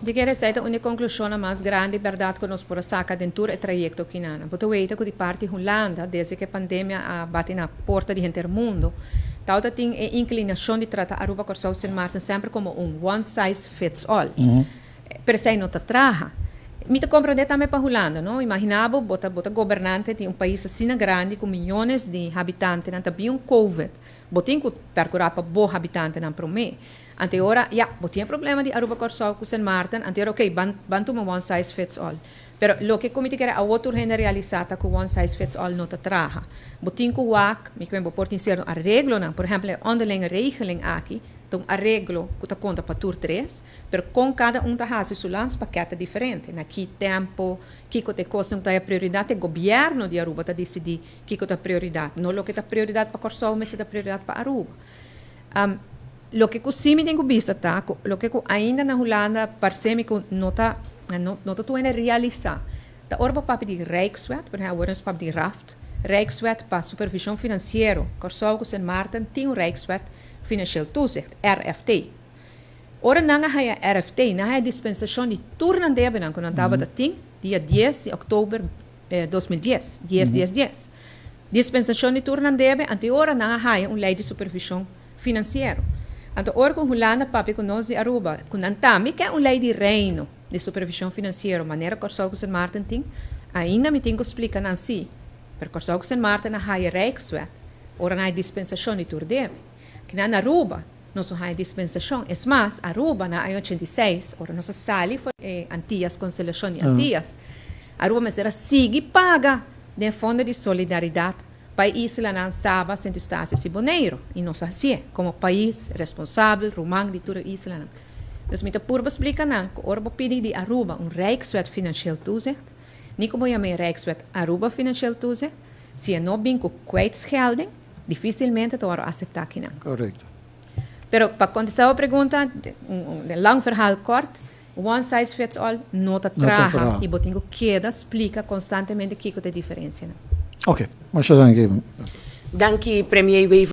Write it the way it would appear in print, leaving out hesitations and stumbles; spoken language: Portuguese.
De que receita uma conclusão mais grande, verdade, que nós podemos sacar dentro do trajeto que nós. Porque veja que de parte Holanda, desde que a pandemia bate na porta de todo mundo, tal tem a inclinação de tratar Aruba, Corsau, Sint Maarten sempre como one size fits all. Per se não te traja. Me te compreender também para Holanda, não? Imaginava, bota governante de país assim grande, com milhões de habitantes, não também COVID. Botem que percurar para boa habitante não para mim. Ante ora, botem problema de Aruba, Corsau, Sint Maarten. Ante ora, ok, ban uma one size fits all. Pero lo que comite que a outro gente realizada com one size fits all não te traja. Botem que o WAC, me que por ter arreglo, não? Por exemplo, onderlinge regeling aqui. Então, arreglo que te conta para tur 3, pero com cada te faz seu lance paquete diferente. Naquele tempo, que te coisa não é prioridade, o governo de Aruba te decidir que é prioridade. Não o que é prioridade para Corsau, mas é prioridade para Aruba. Lo que sim me tenho visto, tá? Lo que ainda na Holanda, parece-me que não está realizar. Da orba papi de Rijkswet, por exemplo, agora papi de RAFT, Rijkswet para supervisão financeira, Corsau, Sint Maarten, tem o Rijkswet Financieel Toezicht, RFT. Ora nanga haya RFT, na haya dispensação de turno de abenan, quando estava da ting, dia 10 de outubro 2010, 10. Dispensação de turno de abenan, ante ora nanga haya lei de supervisão financeira. Ante ora com Holanda, papi com nós de Aruba, quando antami que lei de reino de supervisão financeira, maneira Corsau Sint Maarten ting, ainda me tenho que explicar assim, per Corsau Sint Maarten na haya Rijkswet, ora na dispensação de turno de abenan. Que na Aruba, nós temos dispensação. É mais, Aruba, na 86, ora nossa sali foi Antillas, Constelação de Antillas. Aruba, mas era sigue paga de Fundo de Solidariedade para a isla na Saba, Santo Estácio e Bonaire. E nós assim, como país responsável, rumang de toda a isla. Nós me purba explica que o Orbo pedi de Aruba Rijkswet Financieel Toezicht. Niet como eu me Rijkswet Aruba Financieel Toezicht. Se não bem com kwijtschelding, dificilmente te worden aceitar aqui. Correcto. Pero para contestar a pergunta, lang verhaal kort, one size fits all, não te traga. E botinho queda explica constantemente o que é a diferença. Ok, mas já dank. Dank je, premier Wever.